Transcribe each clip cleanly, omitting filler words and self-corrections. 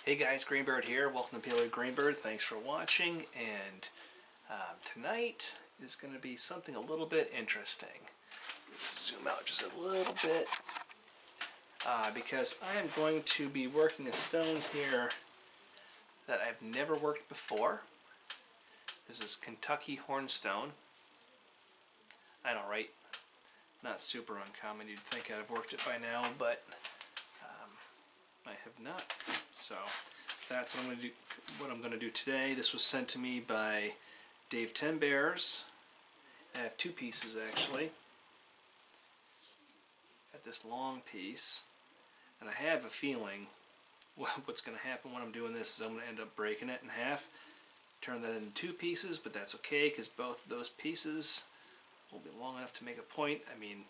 Hey guys, Greenbird here. Welcome to PLA Greenbird. Thanks for watching. And tonight is going to be something a little bit interesting. Let's zoom out just a little bit because I am going to be working a stone here that I've never worked before. This is Kentucky Hornstone. I know, right? Not super uncommon. You'd think I'd have worked it by now, but I have not. So that's what I'm going to do today. This was sent to me by Dave 10 Bears. I have two pieces actually. Got this long piece, and I have a feeling what's going to happen when I'm doing this is I'm going to end up breaking it in half, turn that into two pieces, but that's okay because both of those pieces will be long enough to make a point. I mean,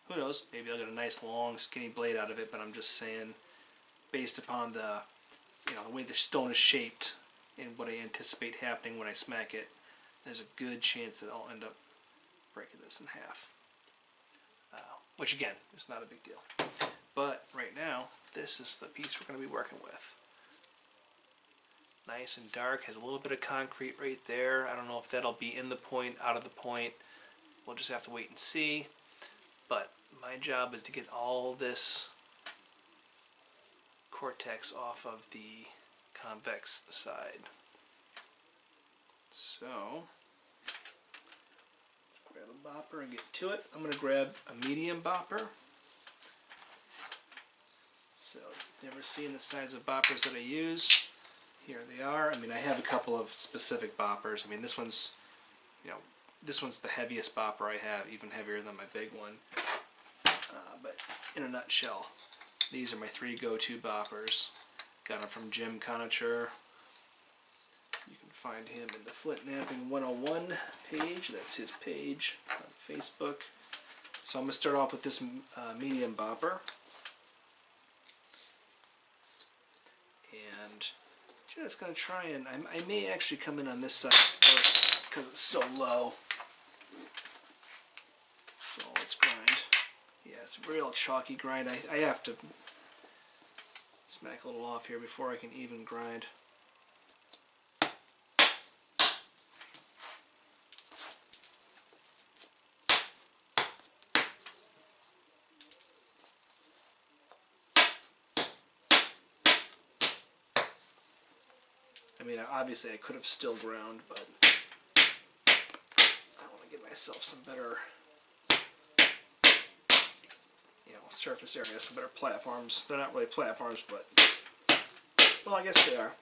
who knows? Maybe I'll get a nice long skinny blade out of it, but I'm just saying, based upon the way the stone is shaped and what I anticipate happening when I smack it, there's a good chance that I'll end up breaking this in half. Which again, is not a big deal. But right now, this is the piece we're going to be working with. Nice and dark, has a little bit of concrete right there. I don't know if that'll be in the point, out of the point. We'll just have to wait and see. But my job is to get all this cortex off of the convex side. So let's grab a bopper and get to it. I'm going to grab a medium bopper. So never seen the size of boppers that I use. Here they are. I mean, I have a couple of specific boppers. I mean, this one's the heaviest bopper I have, even heavier than my big one. But in a nutshell, these are my three go-to boppers. Got them from Jim Conacher. You can find him in the Flint Knapping 101 page. That's his page on Facebook. So I'm going to start off with this medium bopper. And just going to try and, I may actually come in on this side first because it's so low. So let's grind. Yeah, it's a real chalky grind. I have to smack a little off here before I can even grind. I mean, obviously I could have still ground, but I want to give myself some better surface area, some better platforms. They're not really platforms, but, well, I guess they are.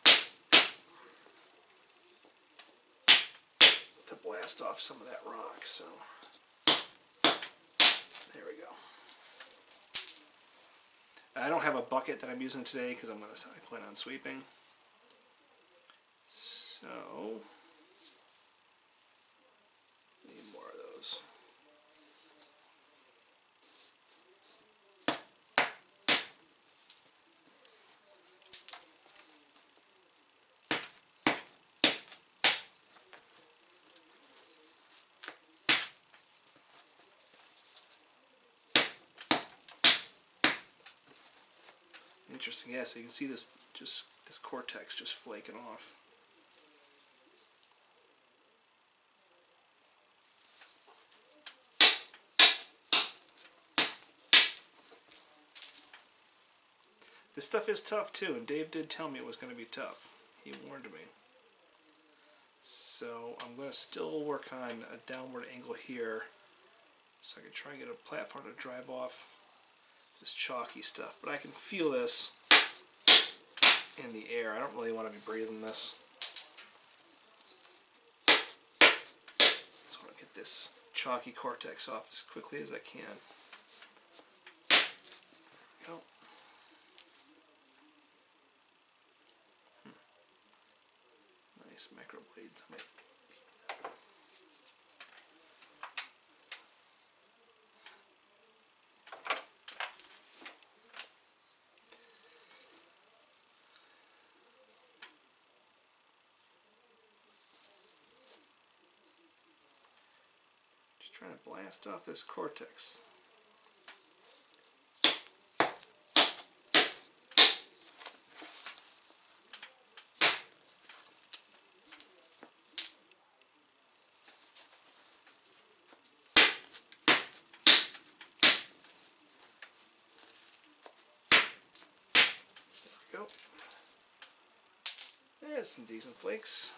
To blast off some of that rock, so there we go. I don't have a bucket that I'm using today because I plan on sweeping. So need more of those. Interesting, yeah, so you can see this cortex just flaking off. This stuff is tough too, and Dave did tell me it was going to be tough. He warned me. So I'm going to still work on a downward angle here so I can try and get a platform to drive off this chalky stuff. But I can feel this in the air. I don't really want to be breathing this. Just want to get this chalky cortex off as quickly as I can. There we go. Nice micro blades. Just trying to blast off this cortex. we go. There's some decent flakes.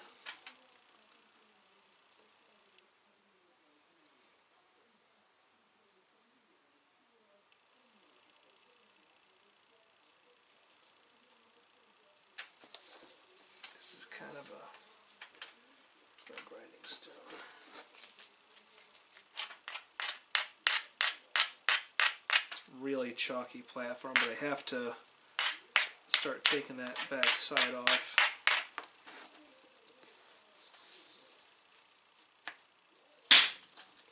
This is kind of a grinding stone. It's really chalky platform, but I have to start taking that back side off.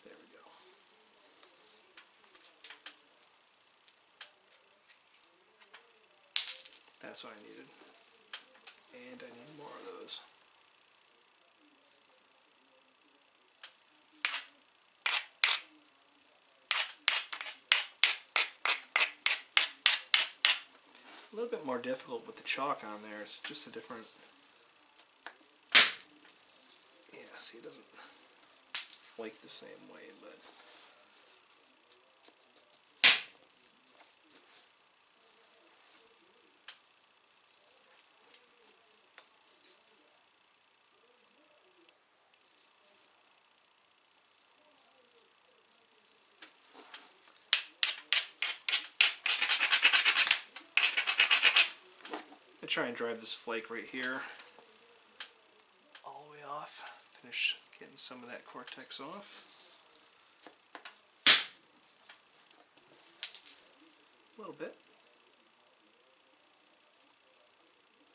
There we go. That's what I needed. And I need more of those. A little bit more difficult with the chalk on there. It's just a different... Yeah, see, it doesn't flake the same way, but... I try and drive this flake right here all the way off. Finish getting some of that cortex off. A little bit.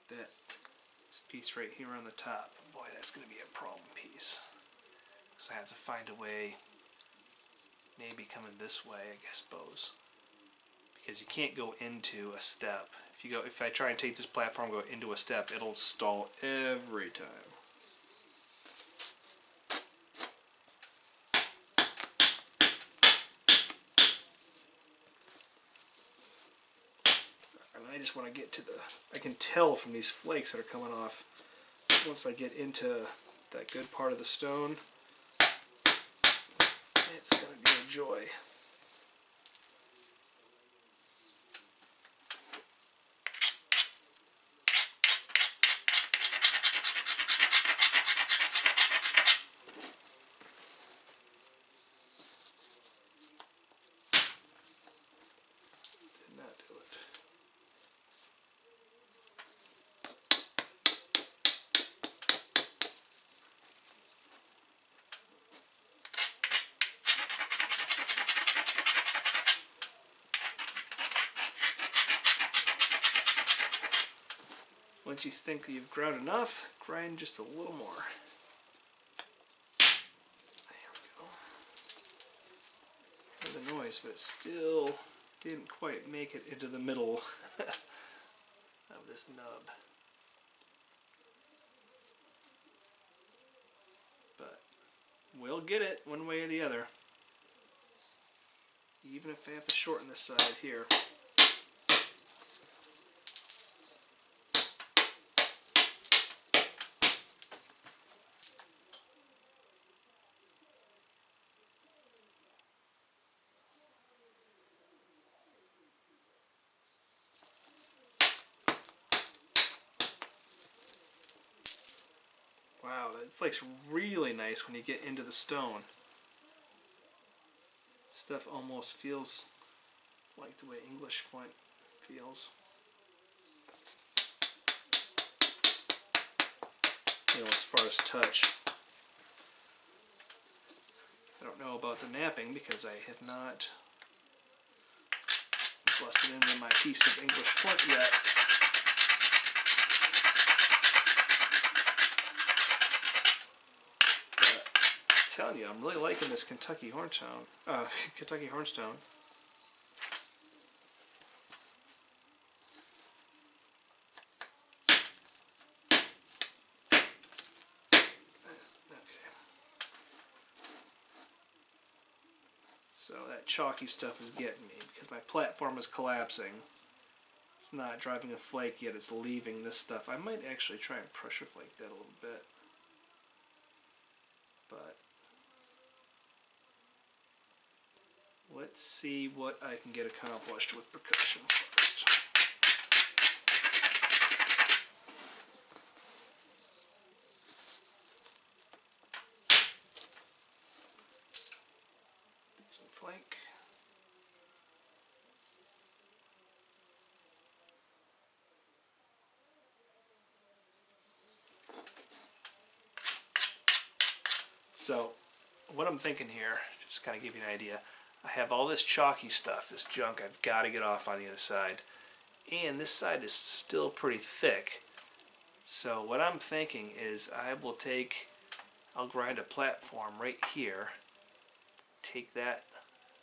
This piece right here on the top. Boy, that's going to be a problem piece. So I have to find a way, maybe coming this way, I suppose. Because you can't go into a step. If I try and take this platform and go into a step, it'll stall every time. And I just want to get to I can tell from these flakes that are coming off, once I get into that good part of the stone, it's going to be a joy. Once you think that you've ground enough, grind just a little more. There we go. Hear the noise, but it still didn't quite make it into the middle of this nub. But we'll get it one way or the other. Even if I have to shorten this side here. Wow, that flake's really nice when you get into the stone. Stuff almost feels like the way English flint feels. You know, as far as touch. I don't know about the knapping because I have not busted into my piece of English flint yet. I'm telling you, I'm really liking this Kentucky Hornstone. Kentucky Hornstone. Okay. So that chalky stuff is getting me because my platform is collapsing. It's not driving a flake yet, it's leaving this stuff. I might actually try and pressure flake that a little bit. But let's see what I can get accomplished with percussion first. So what I'm thinking here, just kind of give you an idea, I have all this chalky stuff, this junk I've got to get off on the other side. And this side is still pretty thick. So what I'm thinking is I'll grind a platform right here, take that,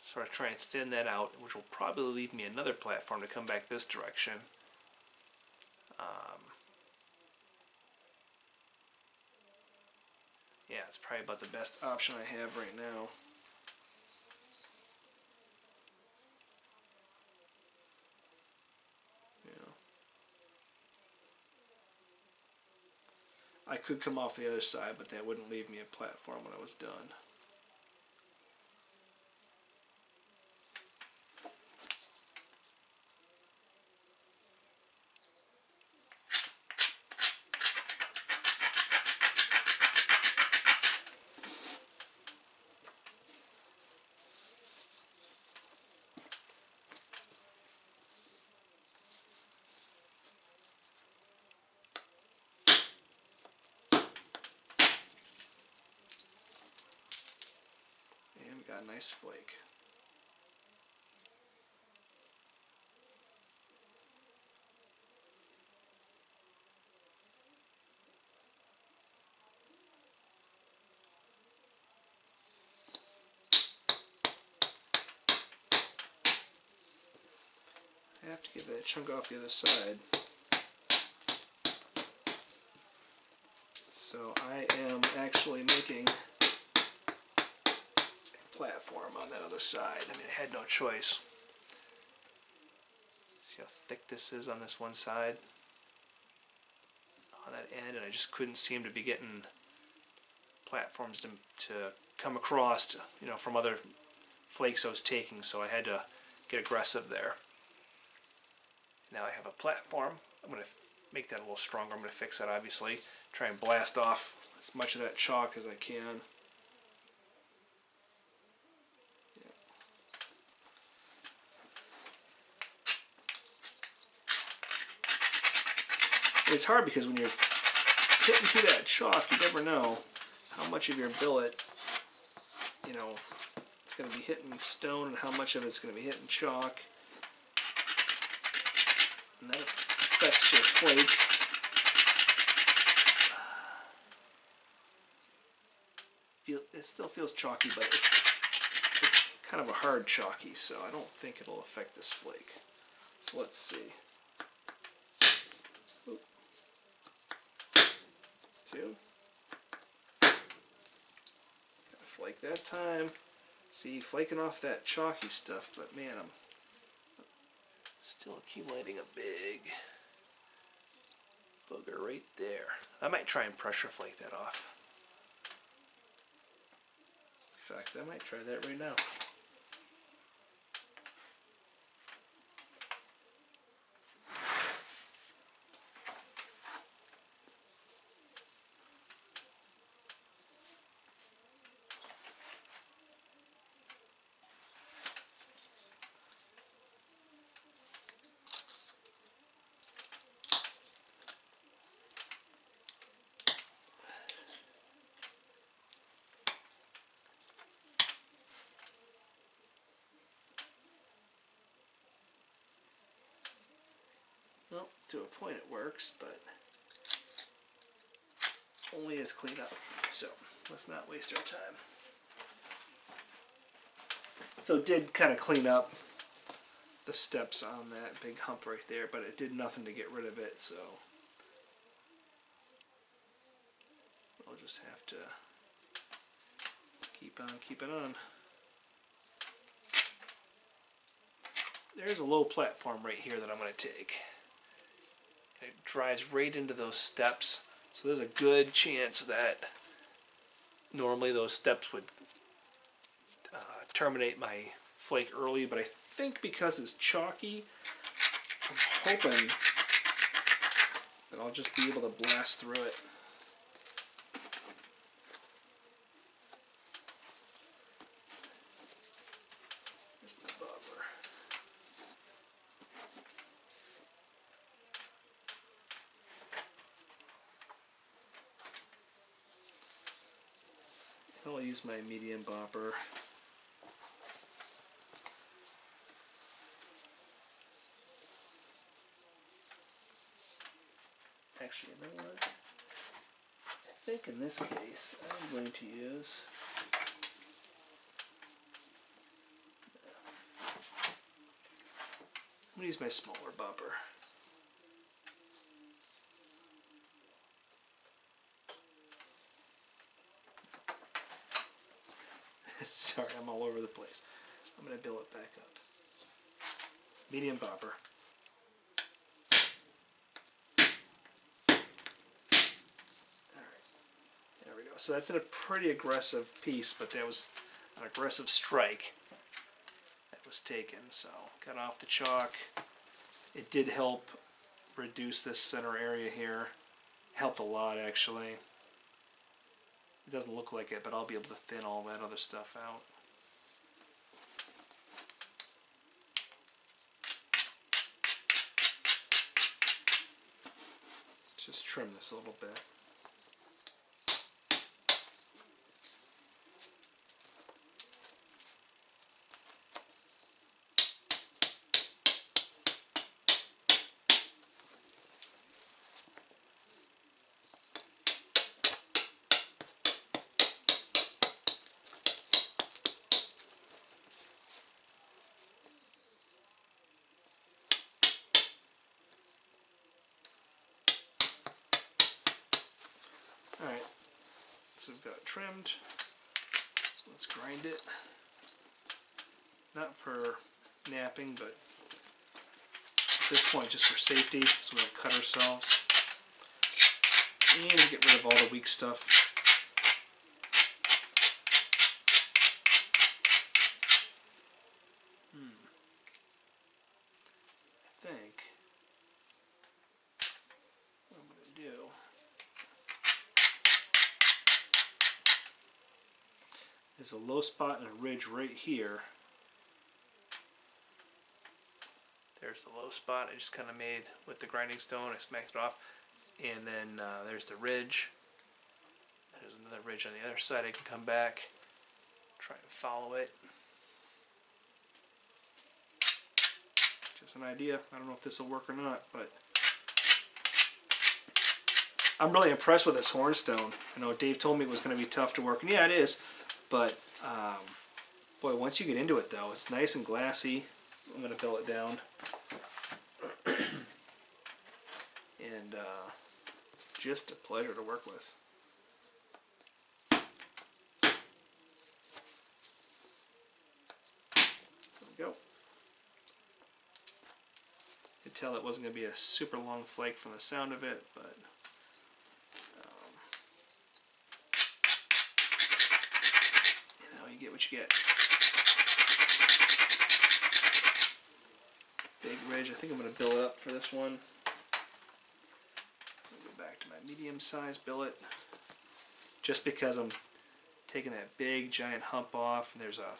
sort of try and thin that out, which will probably leave me another platform to come back this direction. Yeah, it's probably about the best option I have right now. I could come off the other side, but that wouldn't leave me a platform when I was done. And we got a nice flake. I have to get that chunk off the other side. So I am actually making a platform on that other side. I mean, I had no choice. See how thick this is on this one side? On that end, and I just couldn't seem to be getting platforms to come across, from other flakes I was taking, so I had to get aggressive there. Now I have a platform. I'm going to make that a little stronger. I'm going to fix that, obviously. Try and blast off as much of that chalk as I can. It's hard because when you're hitting through that chalk, you never know how much of your billet, it's going to be hitting stone and how much of it's going to be hitting chalk. And that affects your flake. It still feels chalky, but it's kind of a hard chalky, so I don't think it'll affect this flake. So let's see. Oop. 2. Got a flake that time. See, flaking off that chalky stuff, but man, I'm still accumulating a big booger right there. I might try and pressure flake that off. In fact, I might try that right now. Well, to a point it works, but only as clean up. So let's not waste our time. So it did kind of clean up the steps on that big hump right there, but it did nothing to get rid of it, so we'll just have to keep on keeping on. There's a low platform right here that I'm going to take. It drives right into those steps, so there's a good chance that normally those steps would terminate my flake early, but I think because it's chalky, I'm hoping that I'll just be able to blast through it. There's my bubbler. It only use my medium bopper. Actually, you know what? I think in this case, I'm going to use... I'm going to use my smaller bopper. Sorry, I'm all over the place. I'm going to build it back up. Medium bopper. Alright, there we go. So that's a pretty aggressive piece, but that was an aggressive strike that was taken. So got off the chalk. It did help reduce this center area here. Helped a lot, actually. It doesn't look like it, but I'll be able to thin all that other stuff out. Just trim this a little bit. Alright, so we've got it trimmed. Let's grind it. Not for napping, but at this point just for safety, so we don't cut ourselves. And get rid of all the weak stuff. I think what I'm going to do... There's a low spot and a ridge right here. There's the low spot I just kind of made with the grinding stone. I smacked it off. And then there's the ridge. There's another ridge on the other side. I can come back, try and follow it. Just an idea. I don't know if this will work or not, but I'm really impressed with this hornstone. I know Dave told me it was going to be tough to work, and yeah, it is. But, boy, once you get into it, though, it's nice and glassy. I'm going to fill it down. And just a pleasure to work with. There we go. You could tell it wasn't going to be a super long flake from the sound of it, but... you get what you get. Big ridge. I think I'm going to billet up for this one. Go back to my medium size billet. Just because I'm taking that big giant hump off, and there's a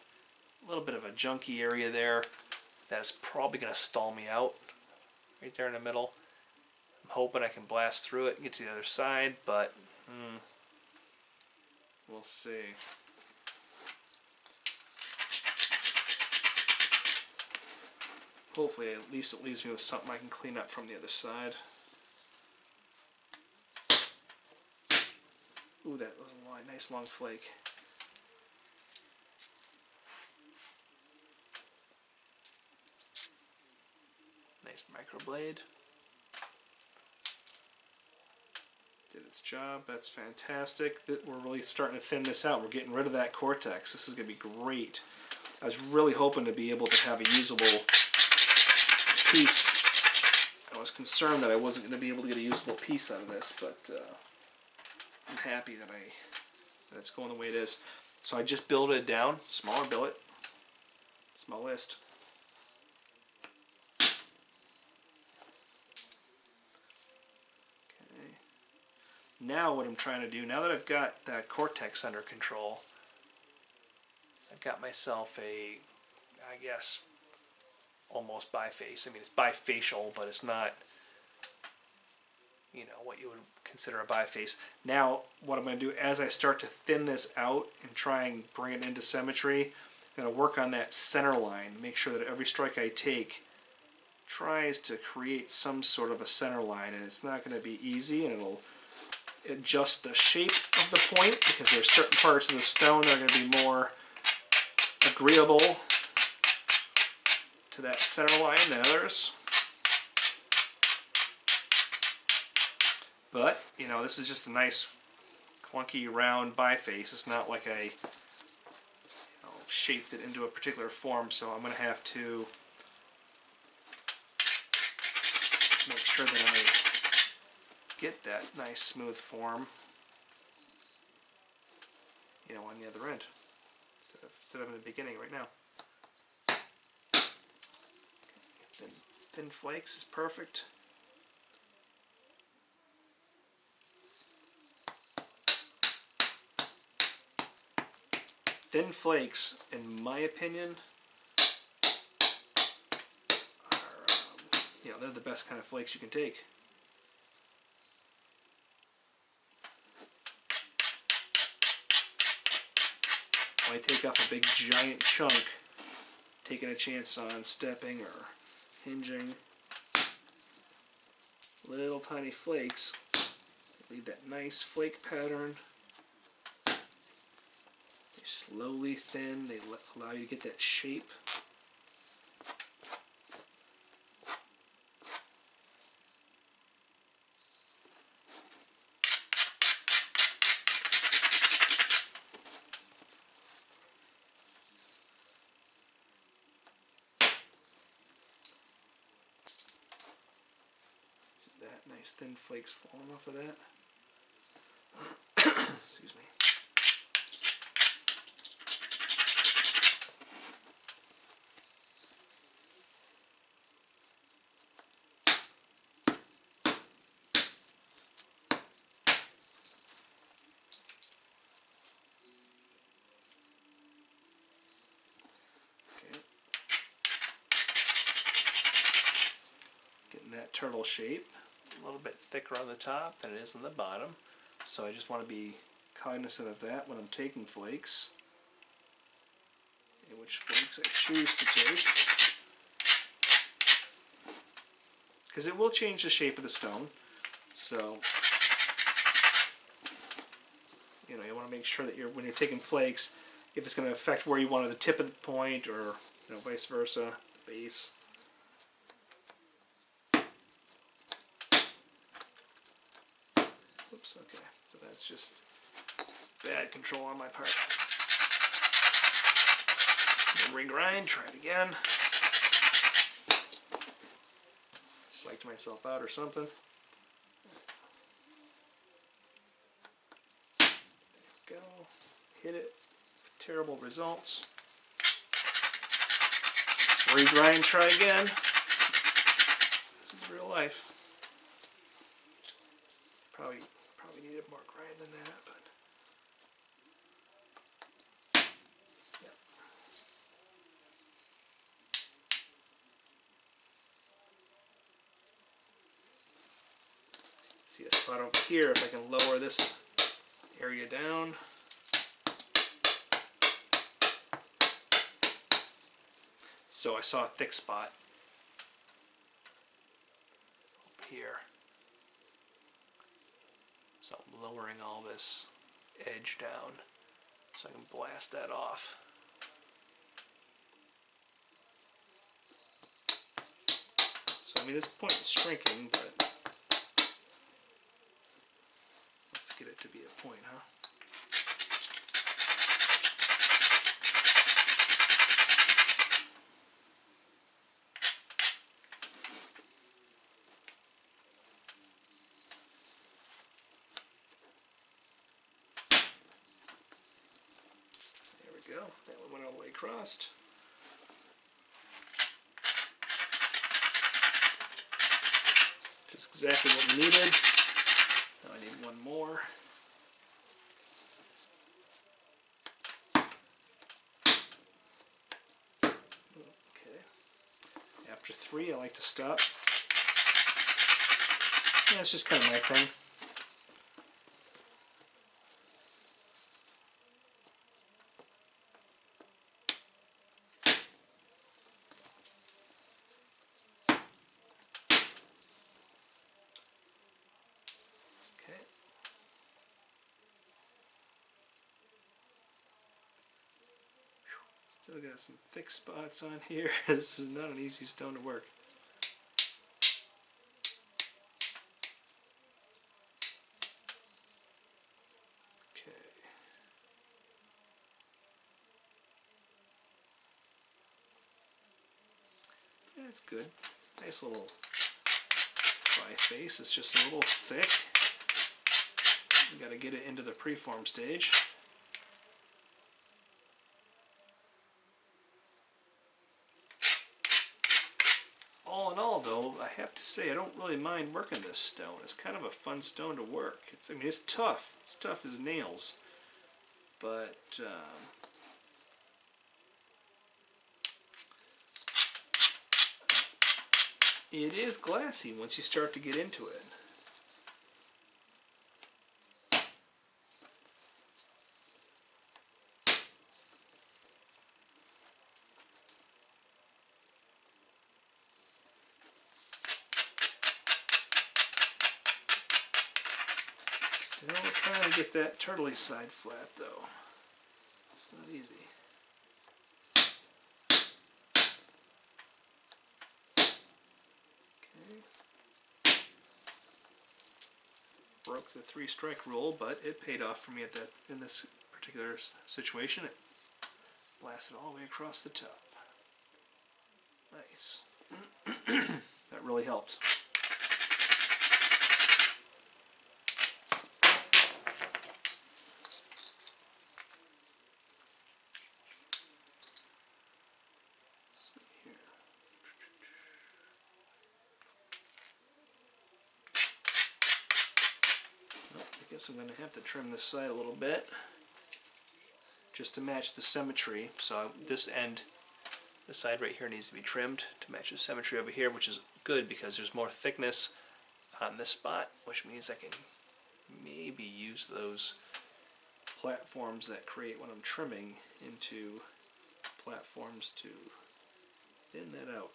little bit of a junky area there that's probably going to stall me out. Right there in the middle. I'm hoping I can blast through it and get to the other side, but we'll see. Hopefully at least it leaves me with something I can clean up from the other side. Ooh, that was a nice long flake. Nice microblade. Did its job. That's fantastic. We're really starting to thin this out. We're getting rid of that cortex. This is going to be great. I was really hoping to be able to have a usable piece. I was concerned that I wasn't going to be able to get a usable piece out of this, but I'm happy that it's going the way it is. So I just billeted it down, smaller billet, smallest. Okay. Now what I'm trying to do, now that I've got that cortex under control, I've got myself a, I guess, almost biface. I mean, it's bifacial, but it's not you know, what you would consider a biface. Now, what I'm going to do as I start to thin this out and try and bring it into symmetry, I'm going to work on that center line. Make sure that every strike I take tries to create some sort of a center line, and it's not going to be easy, and it'll adjust the shape of the point because there are certain parts of the stone that are going to be more agreeable to that center line than others. But, you know, this is just a nice clunky round biface. It's not like I shaped it into a particular form, so I'm going to have to make sure that I get that nice smooth form, you know, on the other end instead of in the beginning right now. Thin flakes is perfect. Thin flakes, in my opinion, are, you know, they're the best kind of flakes you can take. Why take off a big giant chunk, taking a chance on stepping or hinging? Little tiny flakes leave that nice flake pattern. They slowly thin, they allow you to get that shape. Nice thin flakes falling off of that. Excuse me. Okay. Getting that turtle shape. A little bit thicker on the top than it is on the bottom, so I just want to be cognizant of that when I'm taking flakes, and which flakes I choose to take, because it will change the shape of the stone. So, you know, you want to make sure that when you're taking flakes, if it's going to affect where you want the tip of the point, or, you know, vice versa, the base. Oops, okay, so that's just bad control on my part. Regrind, try it again. Psyched myself out or something. There we go. Hit it. Terrible results. Let's regrind, try again. This is real life. Probably needed more grind than that, but yep. See a spot over here, if I can lower this area down. So I saw a thick spot over here. So I'm lowering all this edge down so I can blast that off. So I mean, this point is shrinking, but let's get it to be a point, huh? Go. That one went all the way across. Just exactly what we needed. Now I need one more. Okay. After 3, I like to stop. That's just kind of my thing. Okay. Still got some thick spots on here. This is not an easy stone to work. Okay. That's good. It's a nice little dry face. It's just a little thick. We got to get it into the preform stage. All in all, though, I have to say I don't really mind working this stone. It's kind of a fun stone to work. I mean, it's tough. It's tough as nails, but it is glassy once you start to get into it. Still trying to get that turtley side flat, though. It's not easy. Okay. Broke the 3-strike rule, but it paid off for me in this particular situation. It blasted all the way across the top. Nice. That really helped. I guess I'm going to have to trim this side a little bit just to match the symmetry. So this end, the side right here, needs to be trimmed to match the symmetry over here, which is good because there's more thickness on this spot, which means I can maybe use those platforms that create when I'm trimming into platforms to thin that out.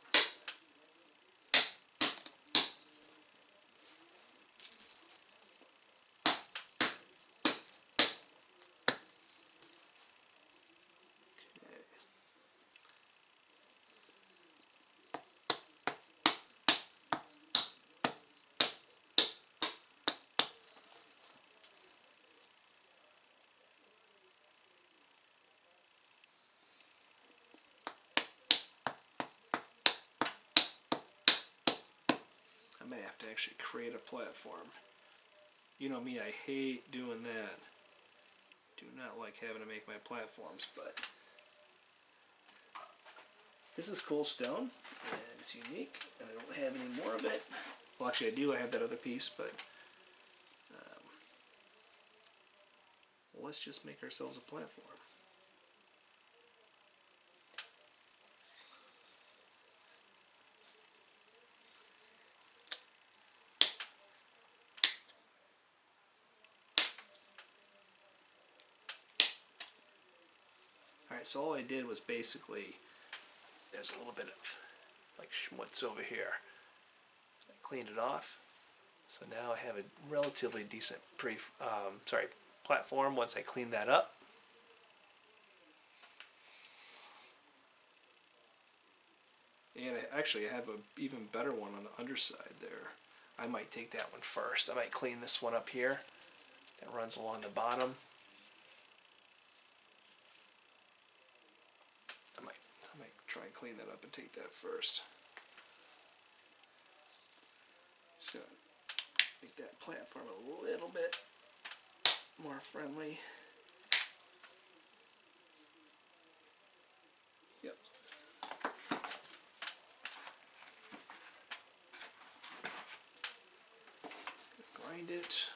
I may have to actually create a platform. You know me, I hate doing that. Do not like having to make my platforms, but this is cool stone, and it's unique, and I don't have any more of it. Well, actually I do, I have that other piece, but let's just make ourselves a platform. Alright, so all I did was basically, there's a little bit of like schmutz over here. I cleaned it off. So now I have a relatively decent platform once I clean that up. And I have an even better one on the underside there. I might take that one first. I might clean this one up here that runs along the bottom. I might try and clean that up and take that first. So make that platform a little bit more friendly. Yep. Grind it.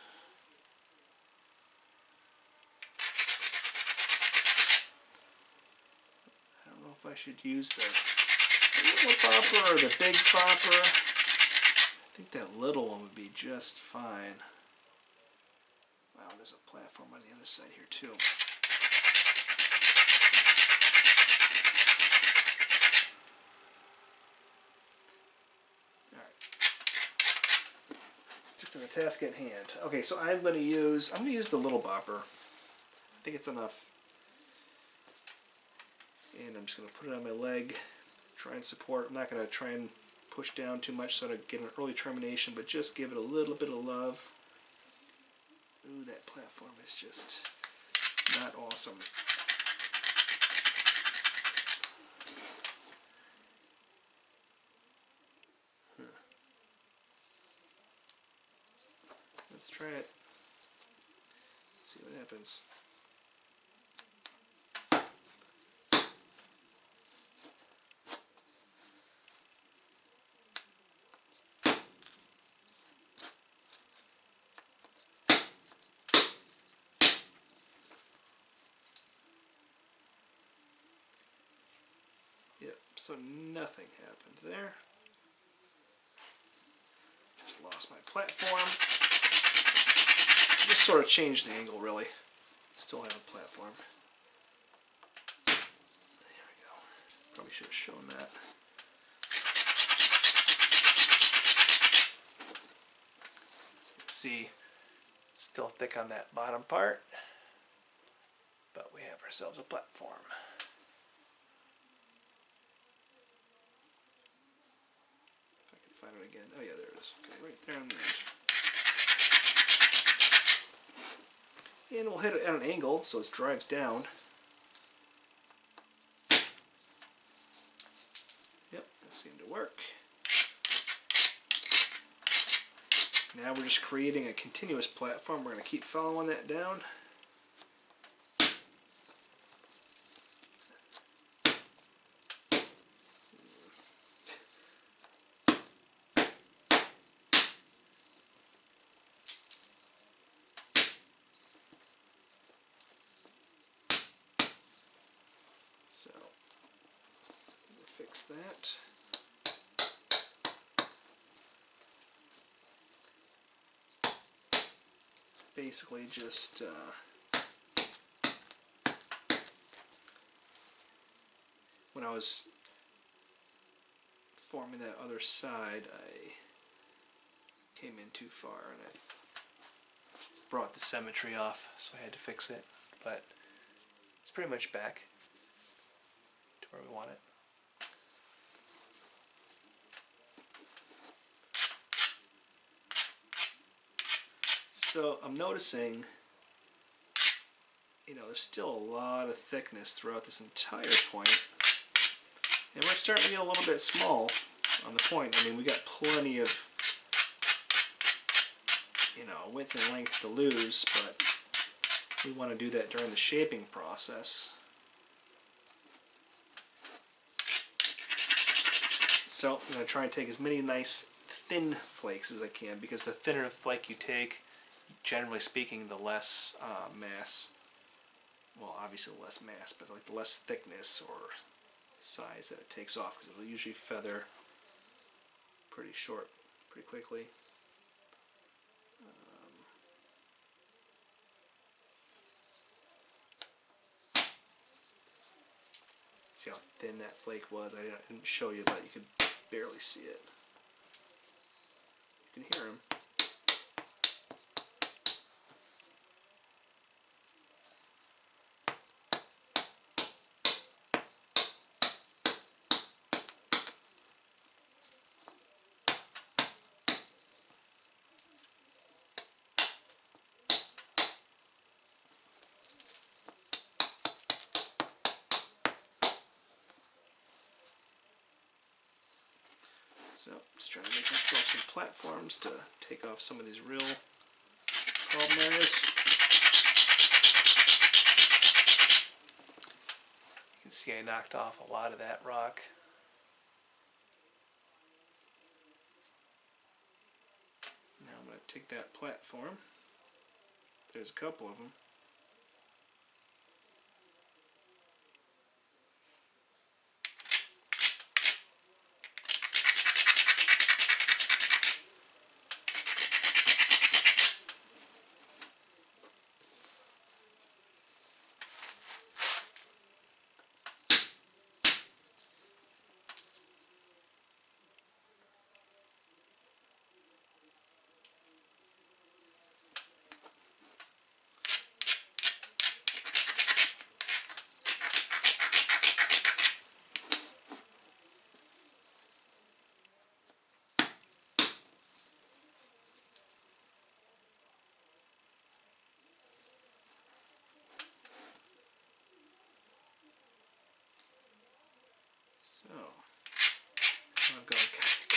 I don't know if I should use the little popper or the big popper. think that little one would be just fine. Wow, there's a platform on the other side here too. Alright. Stick to the task at hand. Okay, so I'm gonna use the little bopper. I think it's enough. And I'm just gonna put it on my leg, try and support. I'm not gonna try and push down too much so I get an early termination, but just give it a little bit of love. Ooh, that platform is just not awesome. Let's try it. See what happens. Yep, so nothing happened there. Just lost my platform. Just sort of changed the angle, really. Still have a platform. There we go. Probably should have shown that. As you can see, it's still thick on that bottom part, but we have ourselves a platform. If I can find it again. Oh yeah, there it is. Okay, right there on the edge. And we'll hit it at an angle so it drives down. Yep, that seemed to work. Now we're just creating a continuous platform. We're going to keep following that down. So, we'll fix that. Basically just when I was forming that other side, I came in too far and I brought the symmetry off, so I had to fix it, but it's pretty much back to where we want it. So I'm noticing, you know, there's still a lot of thickness throughout this entire point, and we're starting to get a little bit small on the point. I mean, we got plenty of, you know, width and length to lose, but we want to do that during the shaping process. So I'm going to try and take as many nice thin flakes as I can, because the thinner the flake you take, generally speaking, the less mass, well, obviously the less mass, but like the less thickness or size that it takes off, because it'll usually feather pretty short pretty quickly. See how thin that flake was? I didn't show you, but you could barely see it. You can hear him. So, just trying to make myself some platforms to take off some of these real problem areas. You can see I knocked off a lot of that rock. Now I'm going to take that platform. There's a couple of them.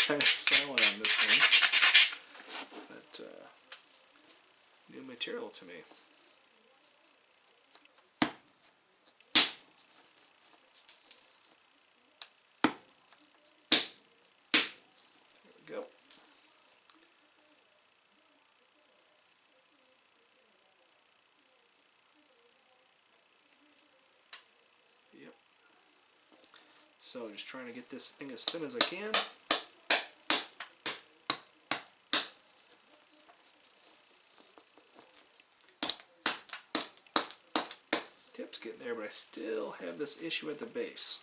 kind of silent on this one, but new material to me. There we go. Yep. So just trying to get this thing as thin as I can. Tip's getting there, but I still have this issue at the base.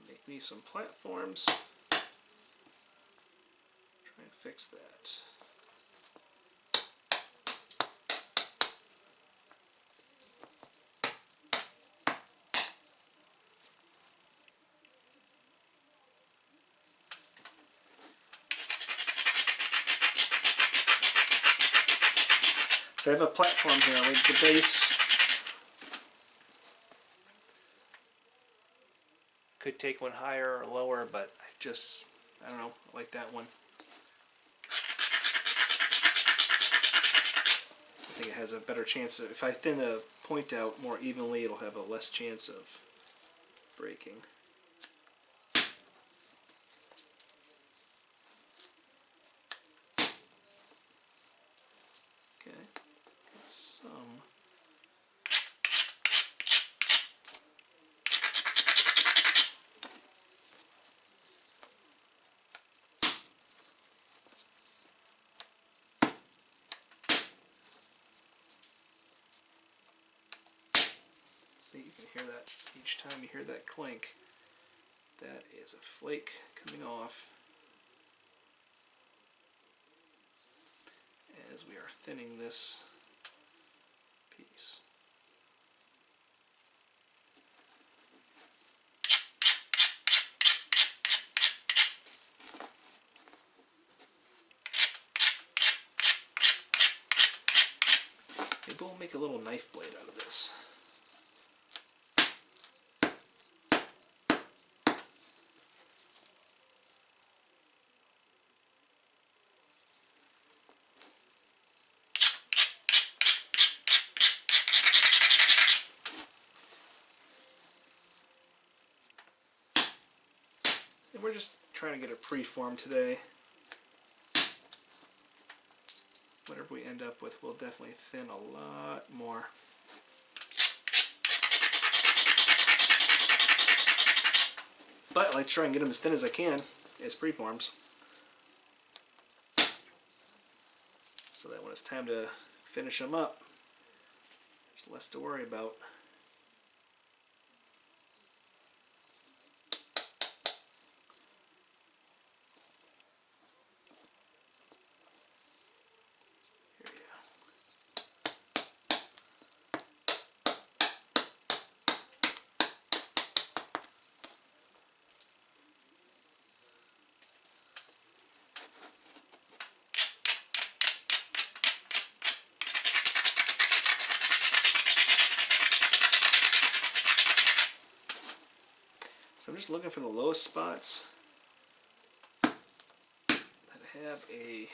Make me some platforms. Try and fix that. So I have a platform here with the base. Could take one higher or lower, but I don't know, I like that one. I think it has a better chance of, if I thin the point out more evenly, it'll have a less chance of breaking. Okay, get some. See, you can hear that each time you hear that clink. That is a flake coming off as we are thinning this piece. Maybe we'll make a little knife blade out of this. And we're just trying to get it preformed today. Whatever we end up with, we'll definitely thin a lot more. But I like to try and get them as thin as I can as preforms, so that when it's time to finish them up, there's less to worry about. So I'm just looking for the lowest spots that have a,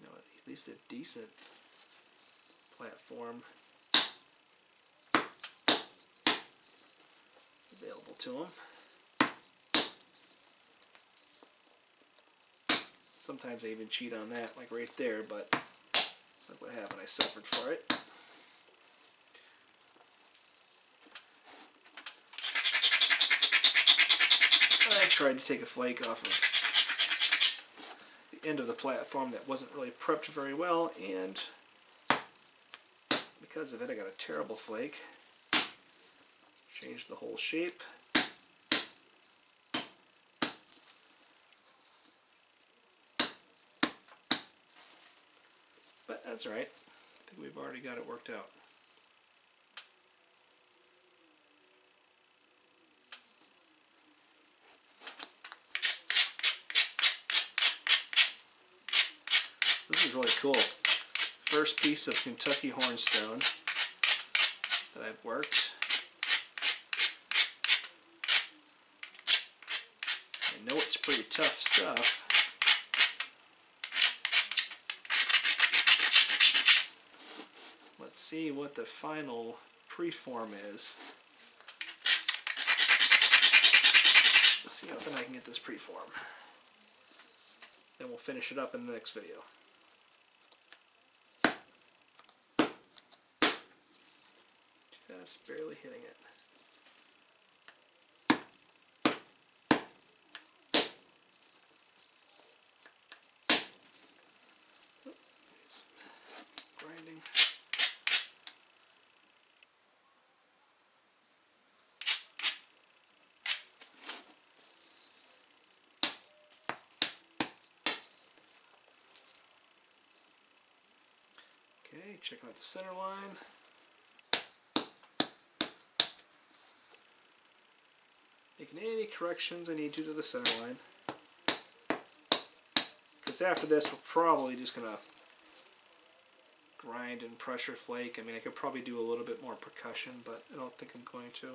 at least a decent platform available to them. Sometimes I even cheat on that, like right there, but look what happened, I suffered for it. I tried to take a flake off of the end of the platform that wasn't really prepped very well, and because of it I got a terrible flake. Changed the whole shape. But that's alright. I think we've already got it worked out. So this is really cool. First piece of Kentucky Hornstone that I've worked. know it's pretty tough stuff. Let's see what the final preform is. Let's see how then I can get this preform. Then we'll finish it up in the next video. Just barely hitting it. It's grinding. Okay, checking out the center line. Making any corrections I need to the center line. Because after this, we're probably just going to grind and pressure flake. I mean, I could probably do a little bit more percussion, but I don't think I'm going to.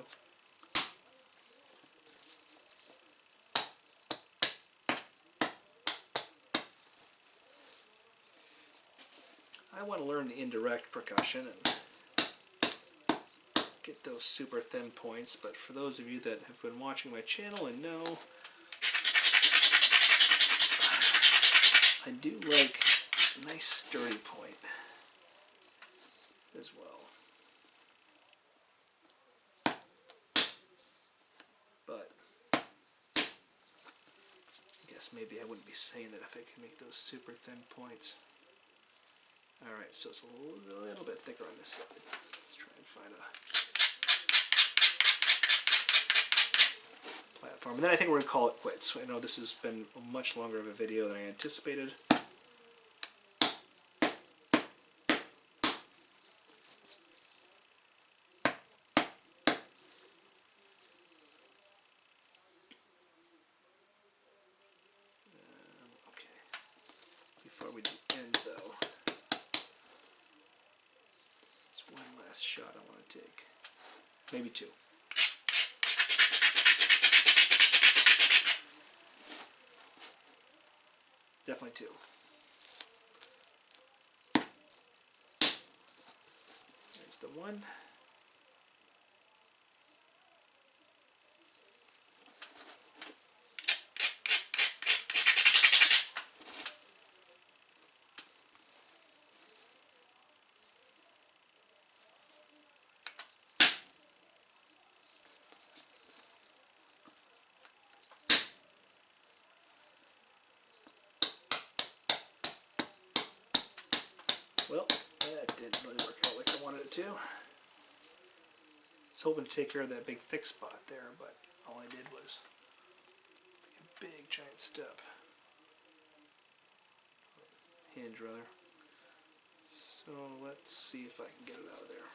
I want to learn the indirect percussion and get those super thin points, but for those of you that have been watching my channel and know, I do like a nice sturdy point as well. But I guess maybe I wouldn't be saying that if I could make those super thin points. Alright, so it's a little bit thicker on this side. Let's try and find a platform. And then I think we're going to call it quits. I know this has been much longer of a video than I anticipated. Okay. Before we end though, there's one last shot I want to take. Maybe two. Definitely two. There's the one. Well, that didn't really work out like I wanted it to. I was hoping to take care of that big thick spot there, but all I did was make a big giant step. Hinge, rather. So let's see if I can get it out of there.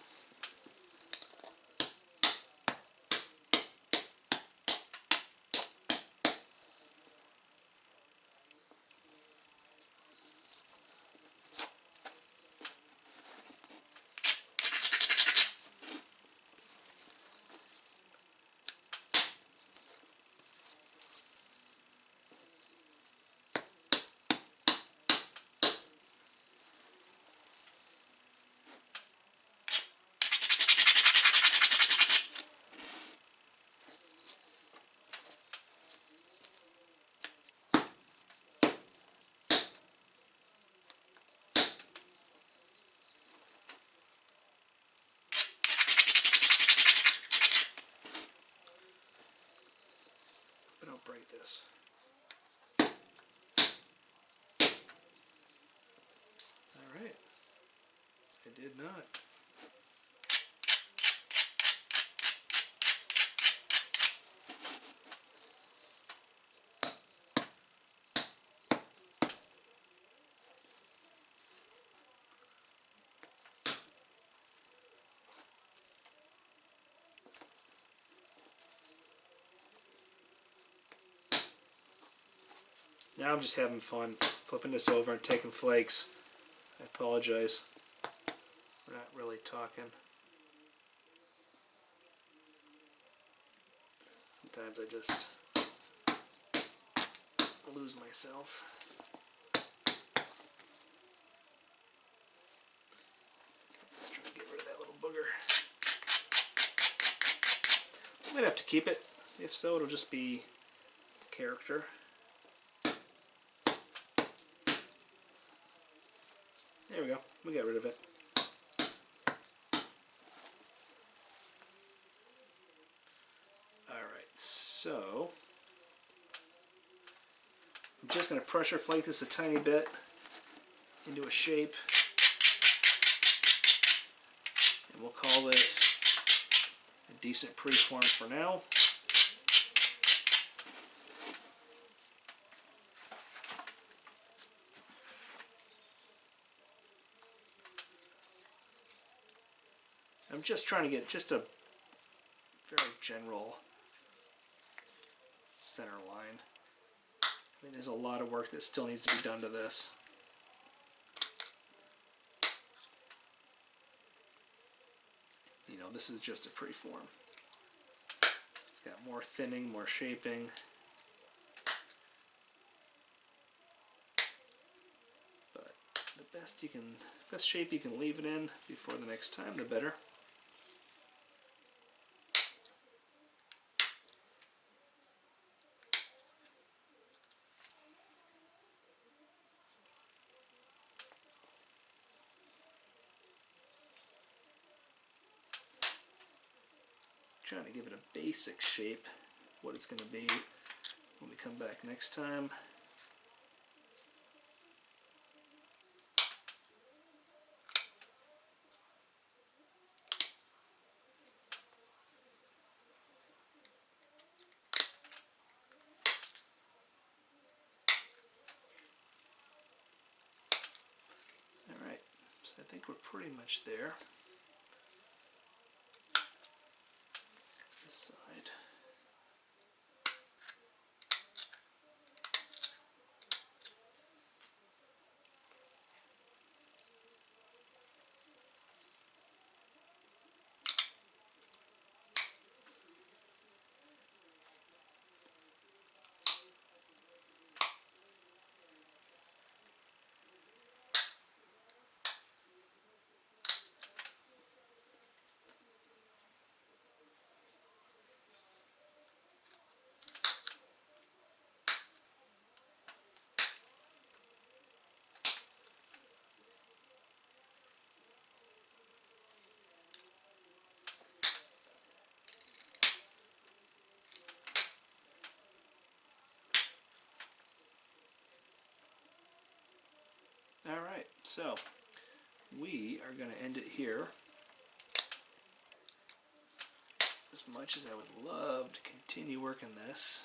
But don't break this. Alright. I did not. Now I'm just having fun flipping this over and taking flakes. I apologize. We're not really talking. Sometimes I just lose myself. Let's try to get rid of that little booger. I might have to keep it. If so, it'll just be character. There we go. We got rid of it. Alright, so I'm just going to pressure flake this a tiny bit into a shape. And we'll call this a decent preform for now. I'm just trying to get just a very general center line. I mean, there's a lot of work that still needs to be done to this. You know, this is just a preform. It's got more thinning, more shaping. But the best shape you can leave it in before the next time, the better. Trying to give it a basic shape, what it's going to be when we come back next time. Alright, so I think we're pretty much there. This side. Alright, so we are going to end it here. As much as I would love to continue working this,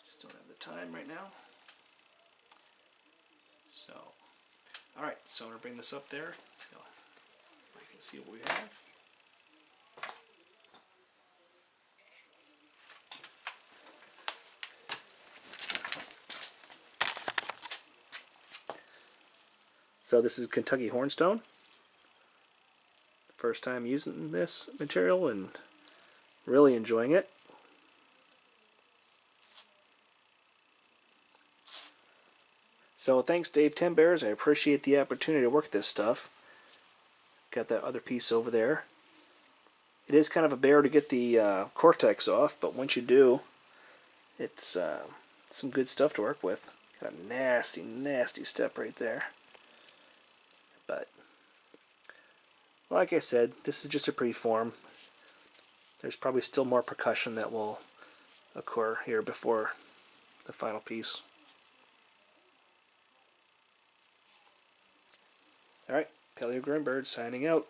just don't have the time right now. So, alright, so I'm going to bring this up there so you can see what we have. So this is Kentucky Hornstone. First time using this material and really enjoying it. So thanks Dave Timbears, I appreciate the opportunity to work this stuff. Got that other piece over there. It is kind of a bear to get the cortex off, but once you do, it's some good stuff to work with. Got a nasty, nasty step right there. But, like I said, this is just a preform. There's probably still more percussion that will occur here before the final piece. Alright, Paleo Greenbird signing out.